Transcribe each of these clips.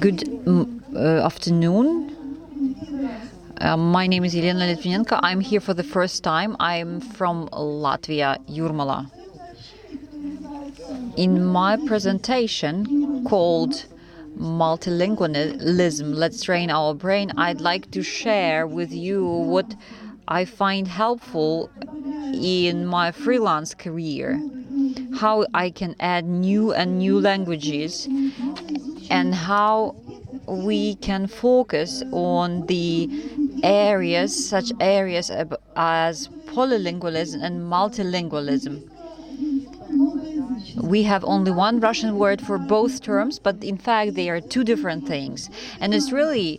Good afternoon. My name is Yelena Litvinenko. I'm here for the first time. I'm from Latvia, Jūrmala. In my presentation called Multilingualism, Let's Train Our Brain, I'd like to share with you what I find helpful in my freelance career, how I can add new languages, and how we can focus on the such areas as polylingualism and multilingualism. We have only one Russian word for both terms, but in fact they are two different things. And it's really,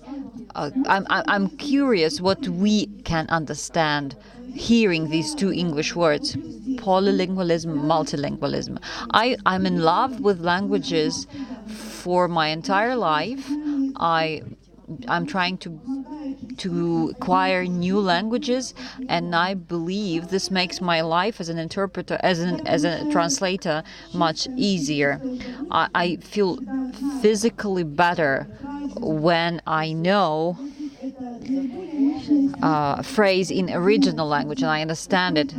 I'm curious what we can understand hearing these two English words, polylingualism, multilingualism. I'm in love with languages for my entire life. I'm trying to acquire new languages, and I believe this makes my life as an interpreter, as a translator, much easier. I feel physically better when I know a phrase in original language and I understand it.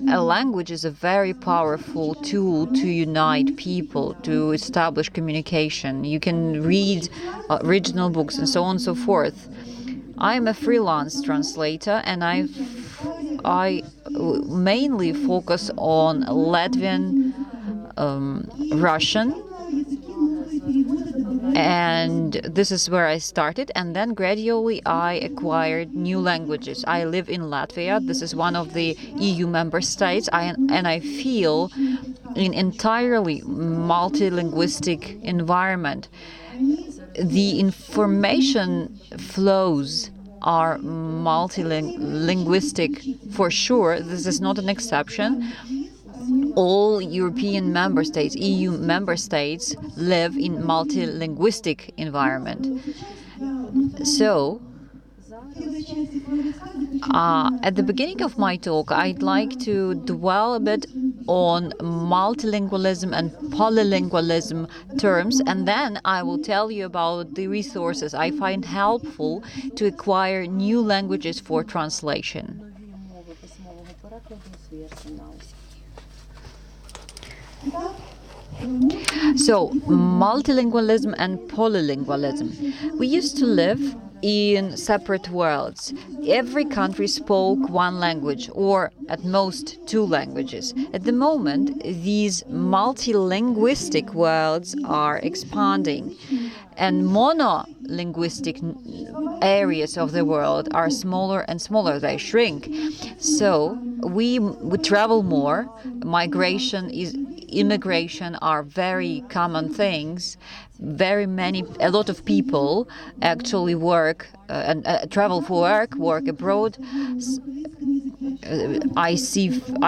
A language is a very powerful tool to unite people, to establish communication. You can read original books and so on and so forth. I'm a freelance translator, and I mainly focus on Latvian, Russian, and this is where I started, and then gradually I acquired new languages. I live in Latvia. This is one of the EU member states, and I feel in entirely multilinguistic environment. The information flows are multilinguistic for sure. This is not an exception. All European member states, EU member states, live in multilinguistic environment. So, at the beginning of my talk, I'd like to dwell a bit on multilingualism and polylingualism terms, and then I will tell you about the resources I find helpful to acquire new languages for translation. So, multilingualism and polylingualism. We used to live in separate worlds. Every country spoke one language, or at most two languages. At the moment, these multilinguistic worlds are expanding, and monolinguistic areas of the world are smaller and smaller. They shrink. So we travel more. Immigration are very common things. A lot of people actually work and travel for work abroad. I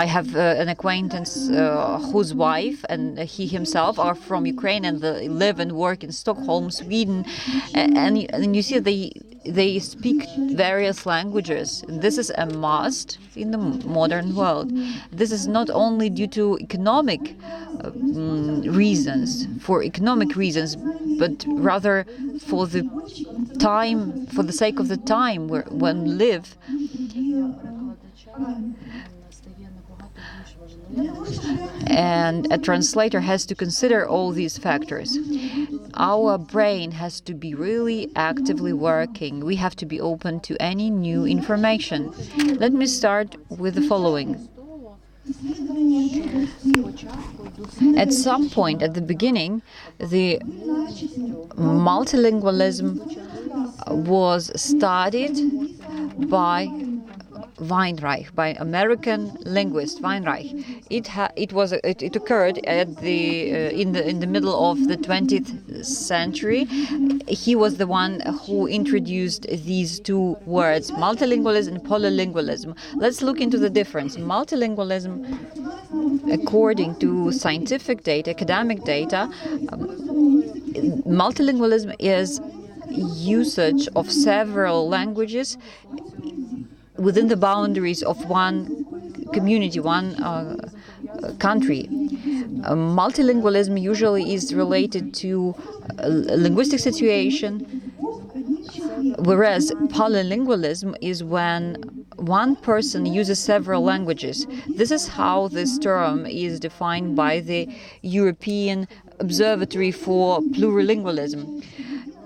have an acquaintance whose wife and he himself are from Ukraine, and they live and work in Stockholm, Sweden, and you see they speak various languages. This is a must in the modern world. This is not only due to economic reasons, but rather for the sake of the time when we live. And a translator has to consider all these factors. Our brain has to be really actively working. We have to be open to any new information. Let me start with the following. At some point at the beginning, the multilingualism was studied by Weinreich, by American linguist Weinreich. It occurred at in the middle of the 20th century. He was the one who introduced these two words, multilingualism and polylingualism. Let's look into the difference. Multilingualism, according to scientific data, academic data, multilingualism is usage of several languages within the boundaries of one community, one country. Multilingualism usually is related to a linguistic situation, whereas polylingualism is when one person uses several languages. This is how this term is defined by the European Observatory for Plurilingualism.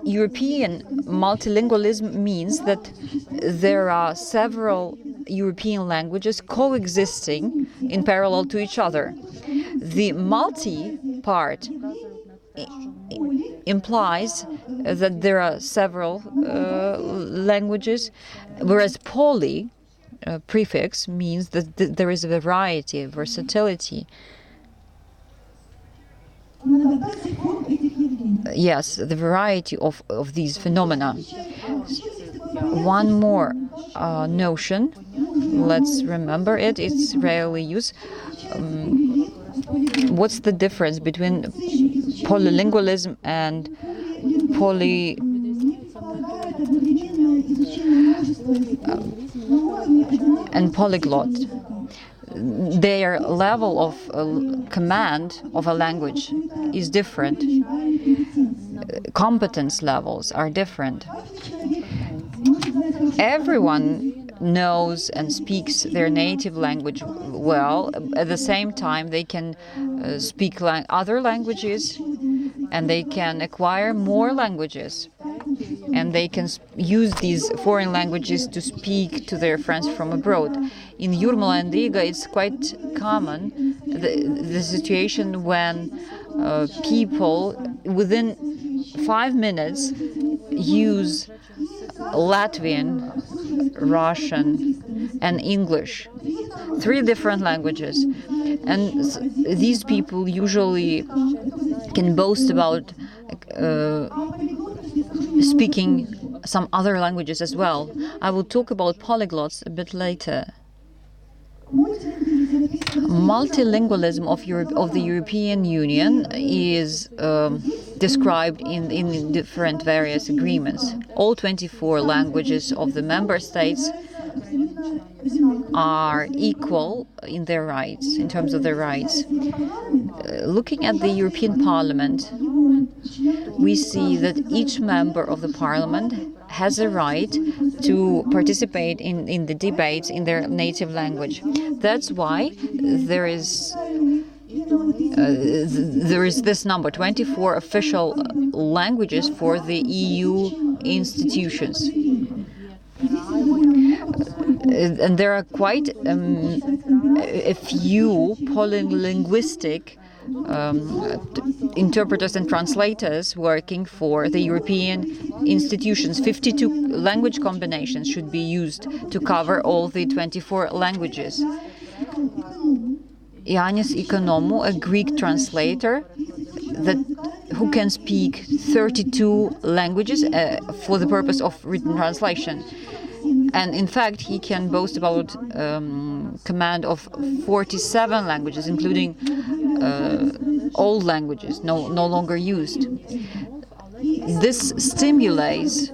European multilingualism means that there are several European languages coexisting in parallel to each other. The multi part implies that there are several languages, whereas poly prefix means that there is a variety, versatility. Yes, the variety of these phenomena. One more notion, let's remember it, it's rarely used. What's the difference between polylingualism and polyglot? Their level of command of a language is different. Competence levels are different. Everyone knows and speaks their native language well. At the same time, they can speak other languages, and they can acquire more languages, and they can use these foreign languages to speak to their friends from abroad. In Jurmala and Riga, it's quite common, the situation when people within 5 minutes use Latvian, Russian, and English, 3 different languages. And these people usually can boast about speaking some other languages as well. I will talk about polyglots a bit later. Multilingualism of the European Union is described in different various agreements. All 24 languages of the member states are equal in their rights, in terms of their rights. Looking at the European Parliament, we see that each member of the Parliament has a right to participate in the debates in their native language. That's why there is this number, 24 official languages for the EU institutions. And there are quite a few polylinguistic interpreters and translators working for the European institutions. 52 language combinations should be used to cover all the 24 languages. Yanis Economou, a Greek translator who can speak 32 languages for the purpose of written translation. And in fact, he can boast about command of 47 languages, including old languages, no longer used. This stimulates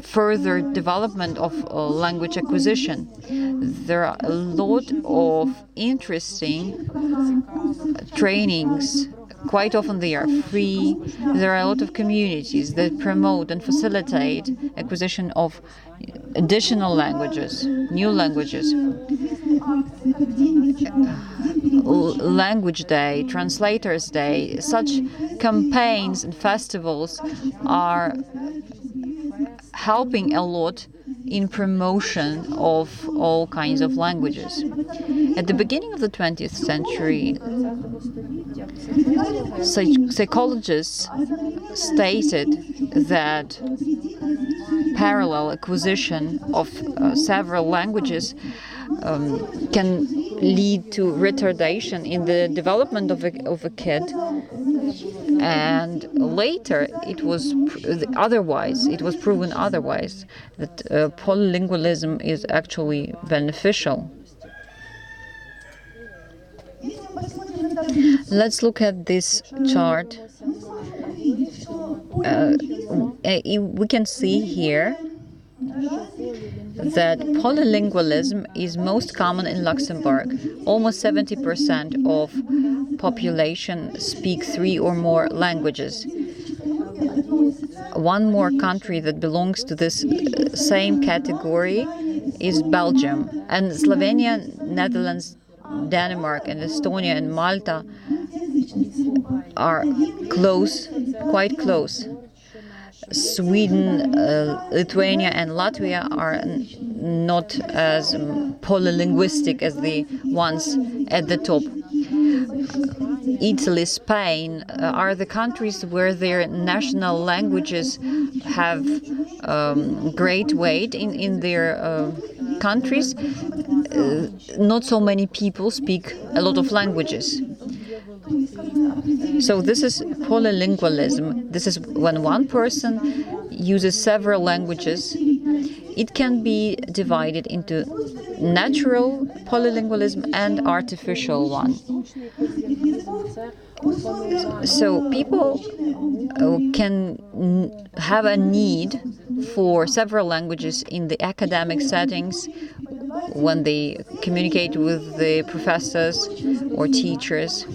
further development of language acquisition. There are a lot of interesting trainings. Quite often they are free. There are a lot of communities that promote and facilitate acquisition of additional languages, new languages. Language Day, Translators Day, such campaigns and festivals are helping a lot in promotion of all kinds of languages. At the beginning of the 20th century, psychologists stated that parallel acquisition of several languages can lead to retardation in the development of a kid, and later it was proven otherwise, that polylingualism is actually beneficial. Let's look at this chart. We can see here that polylingualism is most common in Luxembourg. Almost 70% of population speak 3 or more languages. One more country that belongs to this same category is Belgium, and Slovenia, Netherlands, Denmark, and Estonia and Malta are quite close. Sweden, Lithuania, and Latvia are not as polylinguistic as the ones at the top. Italy, Spain are the countries where their national languages have great weight in their countries. Not so many people speak a lot of languages. So this is polylingualism. This is when one person uses several languages. It can be divided into natural polylingualism and artificial one. So people can have a need for several languages in the academic settings when they communicate with the professors or teachers,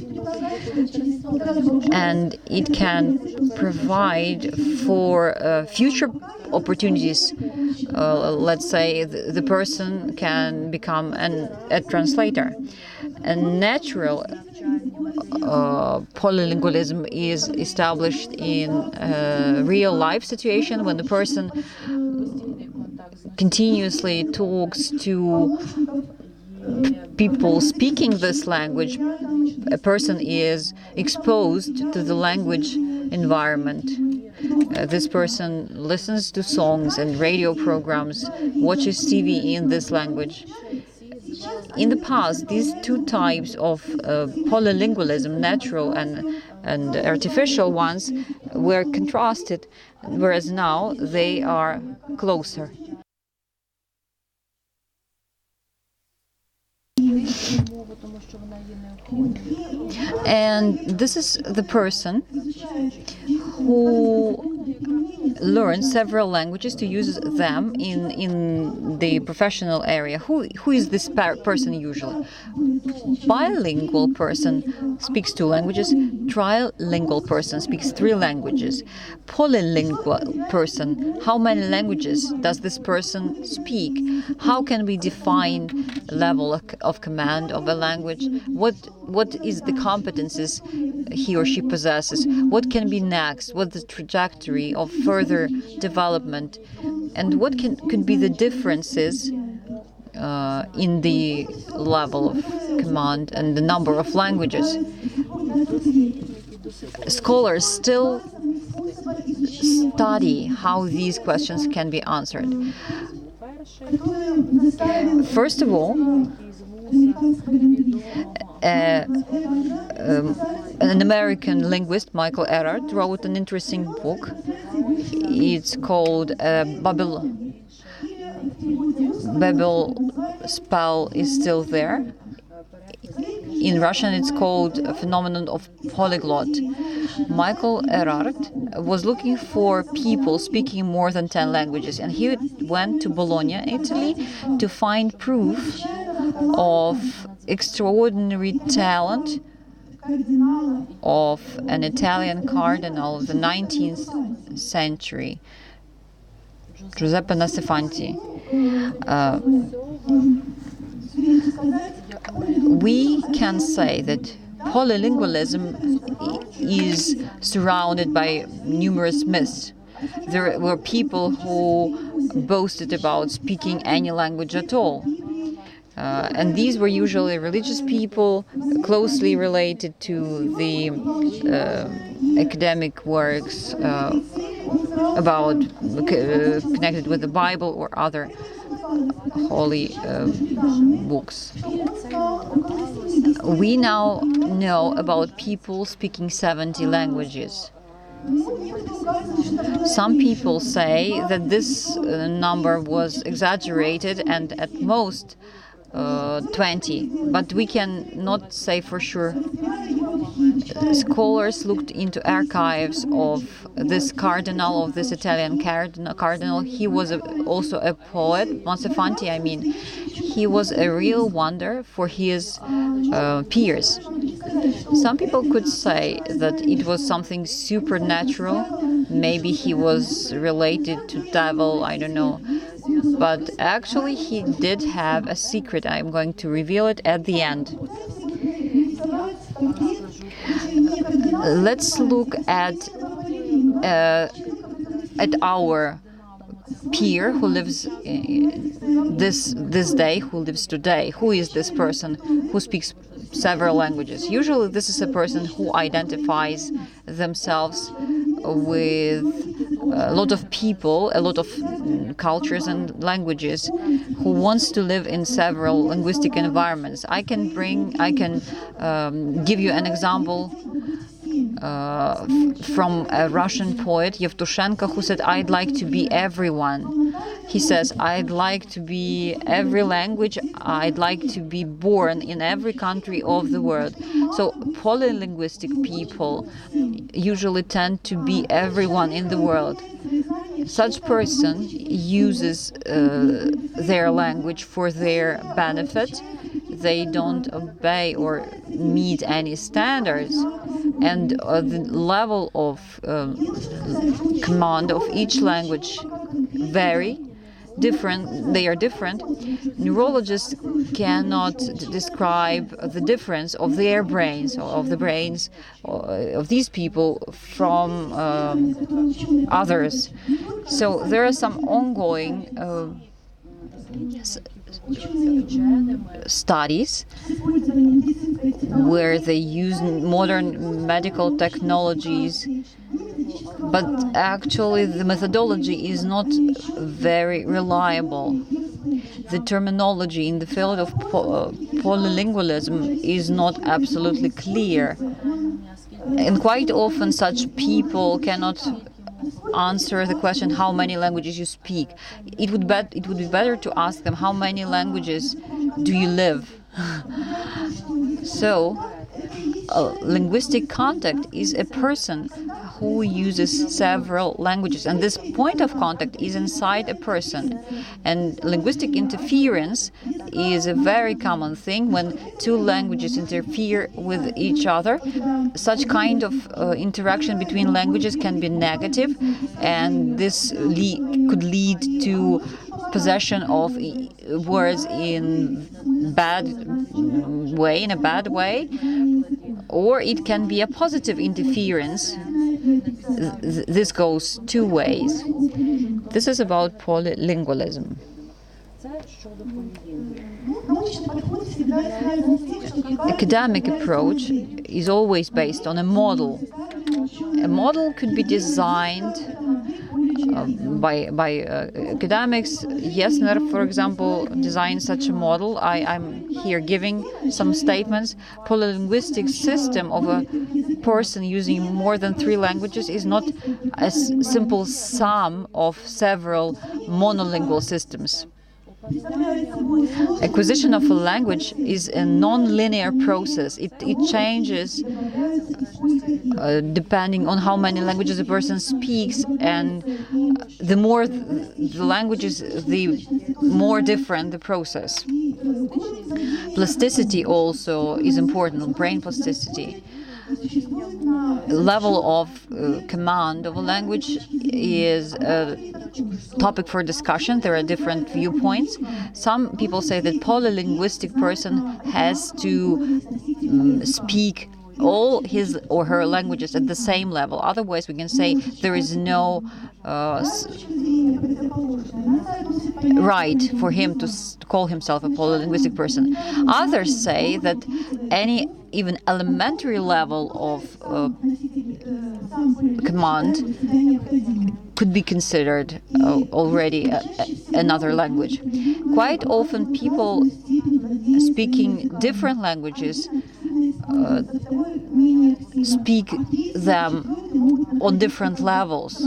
and it can provide for future opportunities. Let's say the person can become a translator. And natural polylingualism is established in a real life situation when the person continuously talks to people speaking this language. A person is exposed to the language environment. This person listens to songs and radio programs, watches TV in this language. In the past, these two types of polylingualism, natural and artificial ones, were contrasted, whereas now they are closer. And this is the person who learns several languages to use them in the professional area. Who is this person usually? Bilingual person speaks 2 languages. Trilingual person speaks 3 languages. Polylingual person, how many languages does this person speak? How can we define level of command of a language? What is the competences he or she possesses? What can be next? What's the trajectory of further development? And what could be the differences in the level of command and the number of languages? Scholars still study how these questions can be answered. First of all, an American linguist, Michael Erhardt, wrote an interesting book. It's called Babel Spell is Still There. In Russian, it's called a phenomenon of polyglot. Michael Erhardt was looking for people speaking more than 10 languages, and he went to Bologna, Italy, to find proof of extraordinary talent of an Italian cardinal of the 19th century, Giuseppe Nascifanti. We can say that polylingualism is surrounded by numerous myths. There were people who boasted about speaking any language at all. And these were usually religious people, closely related to the academic works about connected with the Bible or other holy books. We now know about people speaking 70 languages. Some people say that this number was exaggerated and at most 20, but we cannot say for sure. Scholars looked into archives of this cardinal, of this Italian cardinal. He was also a poet, Montefanti, I mean. He was a real wonder for his peers. Some people could say that it was something supernatural. Maybe he was related to devil, I don't know. But actually he did have a secret. I'm going to reveal it at the end. Let's look at our peer who lives this day, who lives today. Who is this person who speaks several languages? Usually this is a person who identifies themselves with a lot of people, a lot of cultures and languages, who wants to live in several linguistic environments. I can give you an example from a Russian poet, Yevtushenko, who said, "I'd like to be everyone." He says, "I'd like to be every language. I'd like to be born in every country of the world." So polylinguistic people usually tend to be everyone in the world. Such person uses their language for their benefit. They don't obey or meet any standards, and the level of command of each language they are different. Neurologists cannot describe the difference of their brains, or of the brains of these people from others. So there are some ongoing studies where they use modern medical technologies, but actually the methodology is not very reliable. The terminology in the field of polylingualism is not absolutely clear, and quite often such people cannot answer the question how many languages you speak. It would be better to ask them how many languages do you live. So a linguistic contact is a person who uses several languages, and this point of contact is inside a person. And linguistic interference is a very common thing when two languages interfere with each other. Such kind of interaction between languages can be negative, and this could lead to possession of words in a bad way, or it can be a positive interference. This goes two ways. This is about polylingualism. Academic approach is always based on a model. A model could be designed by academics. Yesner, for example, designed such a model. I'm here giving some statements. Polylinguistic system of a person using more than 3 languages is not a simple sum of several monolingual systems. Acquisition of a language is a non-linear process. It changes depending on how many languages a person speaks, and the more the languages, the more different the process. Plasticity also is important, brain plasticity. Level of command of a language is a topic for discussion. There are different viewpoints. Some people say that polylinguistic person has to speak all his or her languages at the same level. Otherwise, we can say there is no right for him to call himself a polylinguistic person. Others say that any even elementary level of command could be considered already another language. Quite often people speaking different languages speak them on different levels.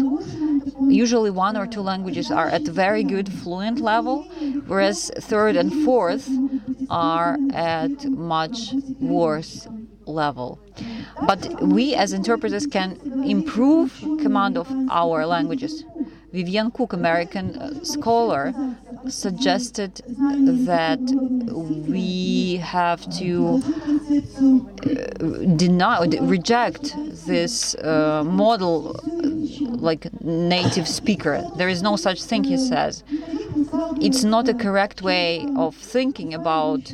Usually 1 or 2 languages are at a very good fluent level, whereas 3rd and 4th are at much worse level. But we as interpreters can improve command of our languages. Vivian Cook, American scholar, suggested that we have to reject this model like native speaker. There is no such thing, he says. It's not a correct way of thinking about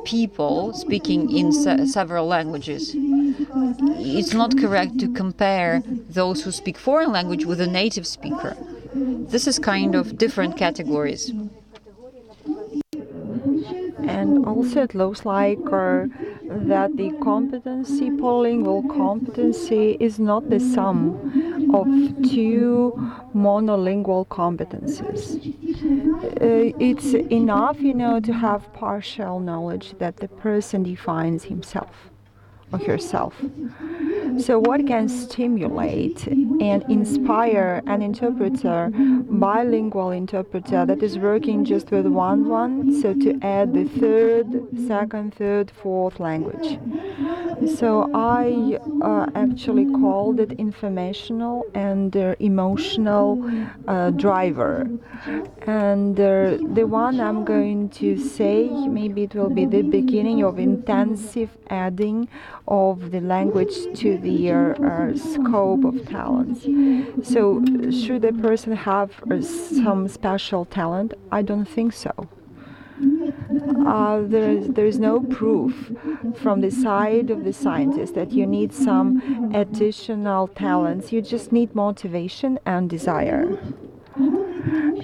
people speaking in several languages. It's not correct to compare those who speak foreign language with a native speaker. This is kind of different categories. And also it looks like that the competency, polylingual competency, is not the sum of 2 monolingual competences. It's enough, to have partial knowledge that the person defines himself or herself. So what can stimulate and inspire an interpreter, bilingual interpreter that is working just with one, so to add the 3rd, 2nd, 3rd, 4th language? So I actually called it informational and emotional driver. And the one I'm going to say, maybe it will be the beginning of intensive adding of the language to the scope of talents. So should a person have some special talent? I don't think so. There is no proof from the side of the scientist that you need some additional talents. You just need motivation and desire.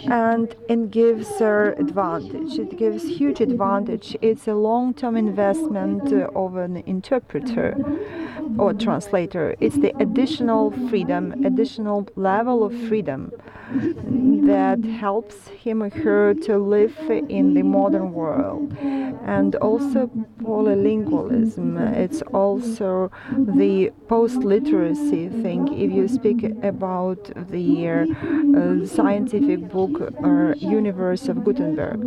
And it gives advantage. It gives huge advantage. It's a long-term investment of an interpreter or translator. It's the additional freedom, additional level of freedom that helps him or her to live in the modern world. And also polylingualism. It's also the post-literacy thing. If you speak about the scientific book Universe of Gutenberg.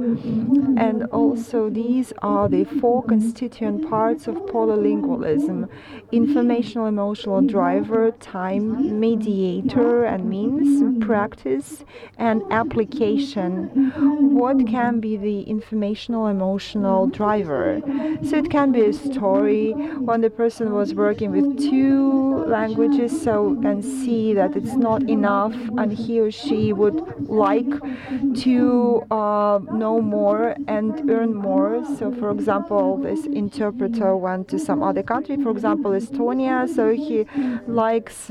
And also these are the 4 constituent parts of polylingualism: informational, emotional driver, time, mediator and means, practice and application. What can be the informational, emotional driver? So it can be a story when the person was working with 2 languages, so you can see that it's not enough and he or she would like to know more and earn more. So for example, this interpreter went to some other country, for example Estonia, so he likes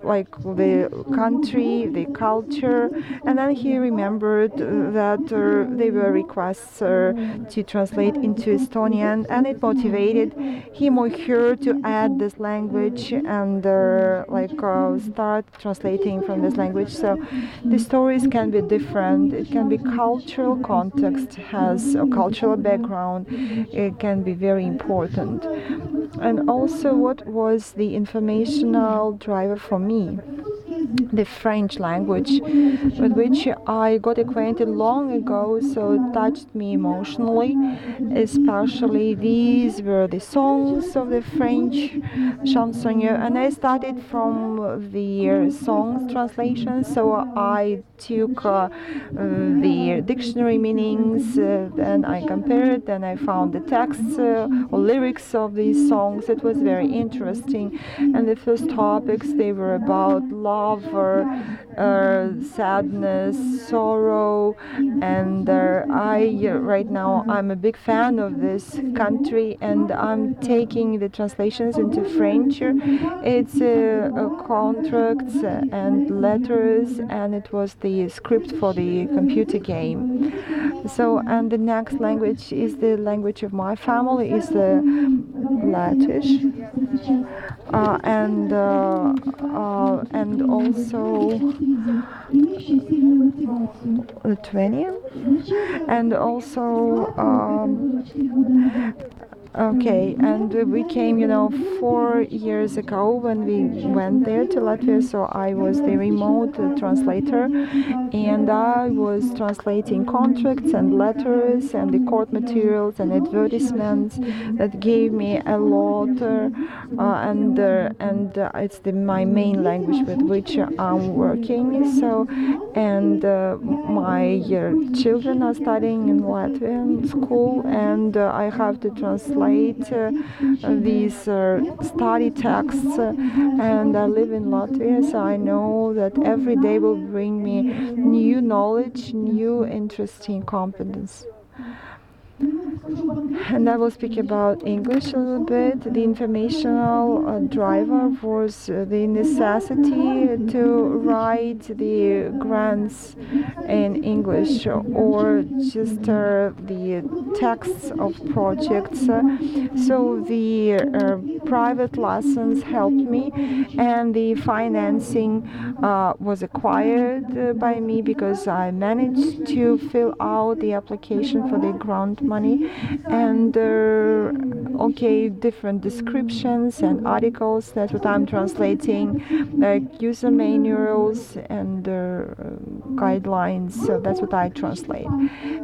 like the country, the culture, and then he remembered that there were requests to translate into Estonian, and it motivated him or her to add this language and start translating from this language. So the stories can be different. It can be cultural context, has a cultural background. It can be very important. And also, what was the informational driver for me? The French language, with which I got acquainted long ago, so it touched me emotionally. Especially these were the songs of the French chansonnier, and I started from the songs translation, so I took the dictionary meanings, then I compared, then I found the texts or lyrics of these songs. It was very interesting, and the first topics, they were about love sadness, sorrow, and right now I'm a big fan of this country, and I'm taking the translations into French. It's contracts and letters, and it was the script for the computer game. So, and the next language is the language of my family, is the Latvish, and also Lithuanian, and also okay, and we came, 4 years ago when we went there to Latvia, so I was the remote translator, and I was translating contracts and letters and the court materials and advertisements that gave me a lot, and it's my main language with which I'm working. So, and my children are studying in Latvian school, and I have to translate these study texts, and I live in Latvia, so I know that every day will bring me new knowledge, new interesting competence. And I will speak about English a little bit. The informational driver was the necessity to write the grants in English, or just the texts of projects. So the private lessons helped me, and the financing was acquired by me, because I managed to fill out the application for the grant money, and different descriptions and articles. That's what I'm translating, like user manuals and guidelines. So that's what I translate.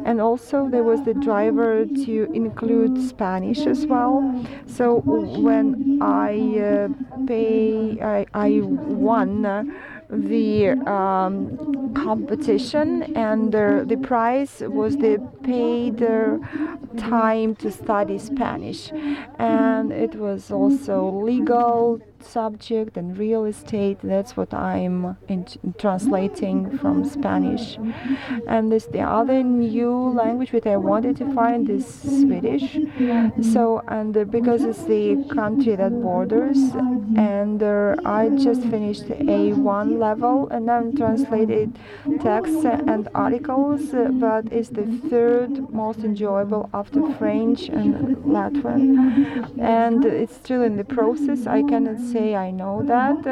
And also there was the driver to include Spanish as well. So when I won the competition, and the prize was the paid time to study Spanish, and it was also legal subject and real estate. That's what I'm translating from Spanish. And this the other new language which I wanted to find is Swedish. So, and because it's the country that borders, and I just finished A1 level, and I'm translated texts and articles, but it's the third most enjoyable after French and Latvian, and it's still in the process. I cannot say I know that.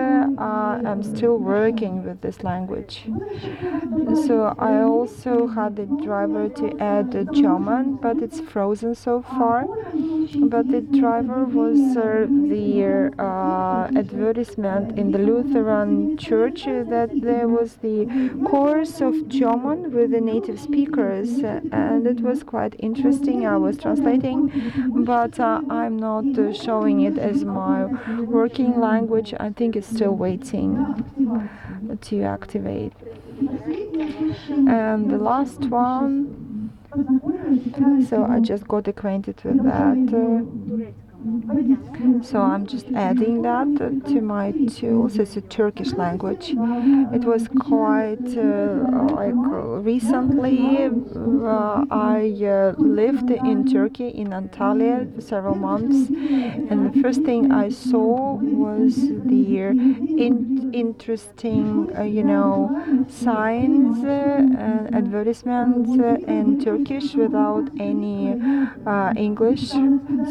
I'm still working with this language. So I also had the driver to add German, but it's frozen so far. But the driver was the advertisement in the Lutheran church that there was the course of German with the native speakers, and it was quite interesting. I was translating, but I'm not showing it as my working language. I think it's still waiting to activate. And the last one, so I just got acquainted with that. So I'm just adding that to my tools. It's a Turkish language. It was quite recently. I lived in Turkey, in Antalya, for several months, and the first thing I saw was the interesting, signs and advertisements in Turkish without any English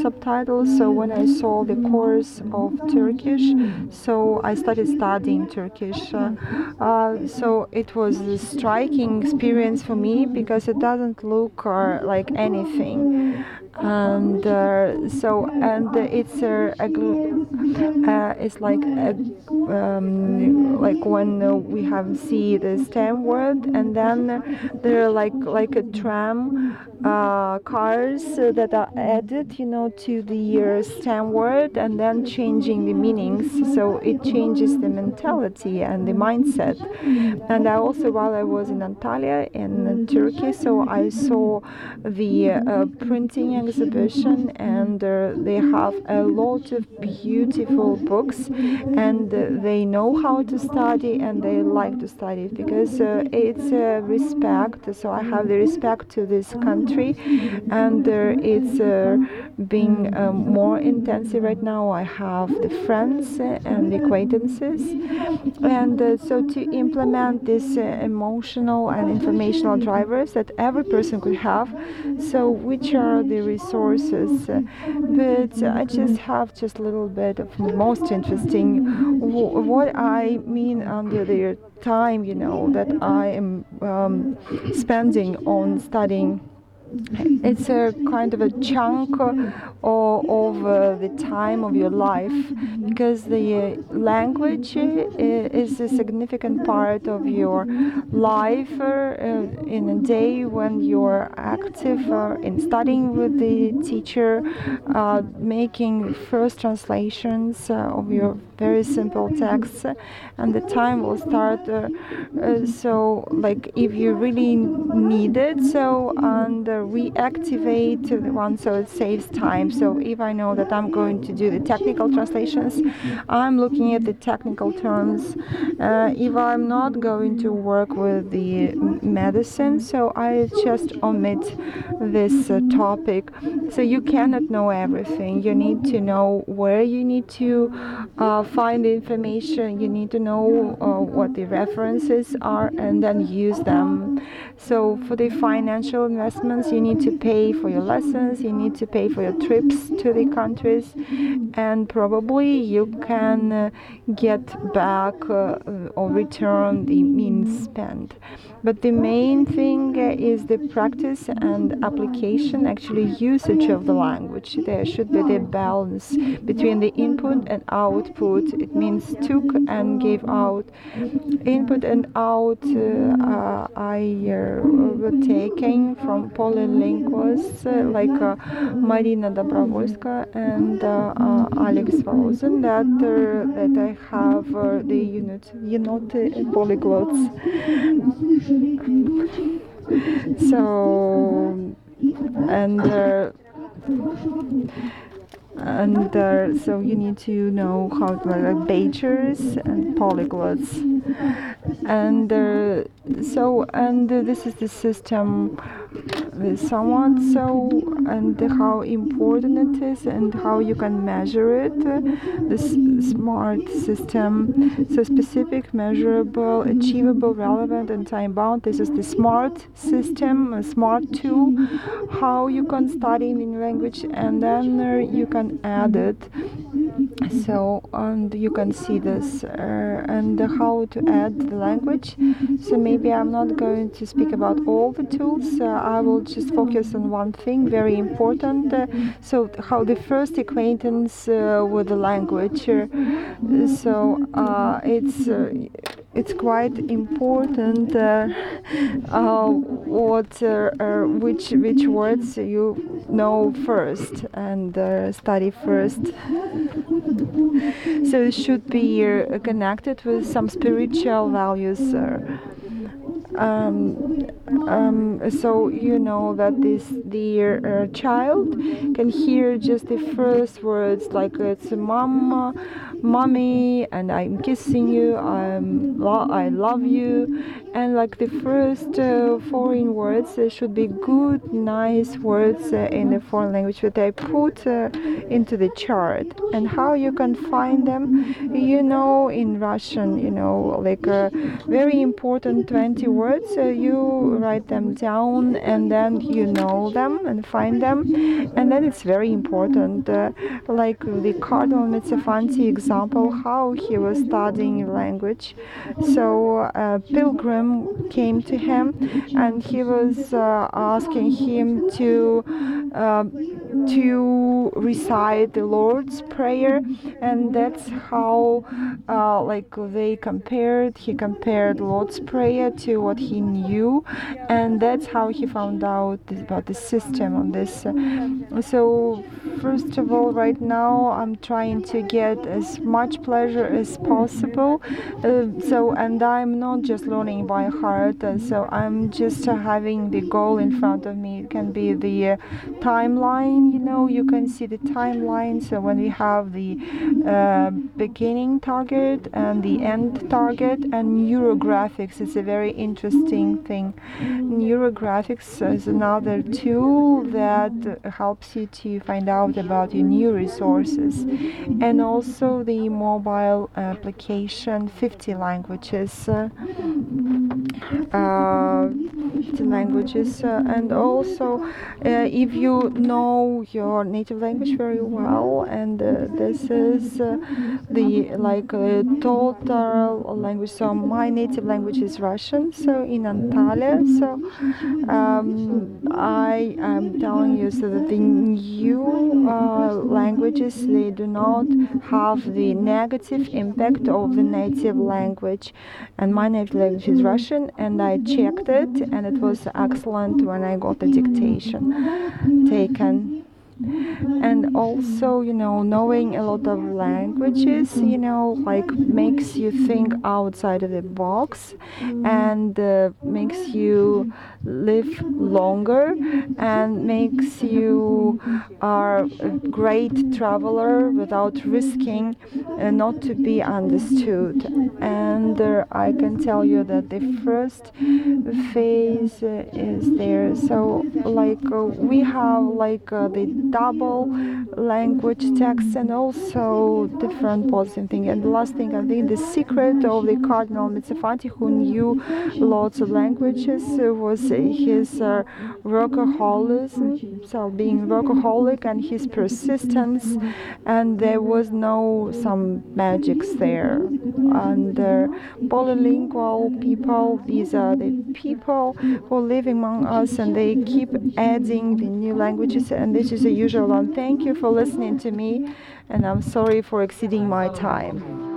subtitles. So when I saw the course of Turkish, so I started studying Turkish. So it was a striking experience for me, because it doesn't look like anything. And it's like when we have see the stem word, and then there are like a tram cars that are added, to the stem word, and then changing the meanings. So it changes the mentality and the mindset. And I also, while I was in Antalya in Turkey, so I saw the printing exhibition, and they have a lot of beautiful books, and they know how to study, and they like to study it because it's respect. So I have the respect to this country, and it's being more intensive right now. I have the friends and acquaintances, and so to implement these emotional and informational drivers that every person could have. So which are the resources? But I just have just a little bit of most interesting what I mean under the time, that I am spending on studying. It's a kind of a chunk of the time of your life, because the language is a significant part of your life in a day when you're active in studying with the teacher, making first translations of your very simple texts, and the time will start so like if you really need it, so and reactivate the one, so it saves time. So if I know that I'm going to do the technical translations, I'm looking at the technical terms. If I'm not going to work with the medicine, so I just omit this topic. So you cannot know everything. You need to know where you need to find the information. You need to know what the references are, and then use them. So for the financial investments, you need to pay for your lessons, you need to pay for your trips to the countries, and probably you can get back or return the means spent. But the main thing is the practice and application, actually usage of the language. There should be the balance between the input and output. It means took and gave out. Input and out I were taken from polylinguals like Marina Dobrovolska and Alex Volozin, that I have the unit polyglots. So so you need to know how to like Bajers and polyglots, and this is the system somewhat, so and how important it is and how you can measure it. This smart system, so specific, measurable, achievable, relevant, and time bound. This is the smart system, a smart tool, how you can study in language, and then you can add it. So and you can see this and how to add the language. So maybe I'm not going to speak about all the tools. I will just focus on one thing, very important. So how the first acquaintance with the language. So it's quite important which words you know first and study first. So it should be connected with some spiritual values. So you know that the child can hear just the first words, like it's mama, mommy, and I'm kissing you, I love you, and like the first foreign words should be good, nice words in the foreign language that I put into the chart. And how you can find them, in Russian, like very important 20 words, you write them down, and then you know them and find them. And then it's very important, like the Cardinal Mitsofanti example, how he was studying language. So a pilgrim came to him, and he was asking him to to recite the Lord's Prayer, and that's how he compared Lord's Prayer to what he knew, and that's how he found out about the system of this. So first of all, right now I'm trying to get as much pleasure as possible, and I'm not just learning by heart, so I'm just having the goal in front of me. It can be the timeline, you can see the timeline. So when we have the beginning target and the end target, and neurographics is a very interesting thing. Neurographics is another tool that helps you to find out about your new resources, and also the mobile application 50 languages, and also if you know your native language very well, and this is the total language. So my native language is Russian, so in Antalya. So I am telling you so that the new languages, they do not have the negative impact of the native language. And my native language is Russian, and I checked it, and it was excellent when I got the dictation taken. And also, knowing a lot of languages, makes you think outside of the box, and makes you live longer, and makes you a great traveler without risking not to be understood. And I can tell you that the first phase is there. So we have the double language text, and also different positive thing. And the last thing, I think the secret of the Cardinal Mitsafati, who knew lots of languages, was his workaholism, so being workaholic, and his persistence, and there was no some magics there. And polylingual people, these are the people who live among us, and they keep adding the new languages, and this is a usual one. Thank you for listening to me, and I'm sorry for exceeding my time.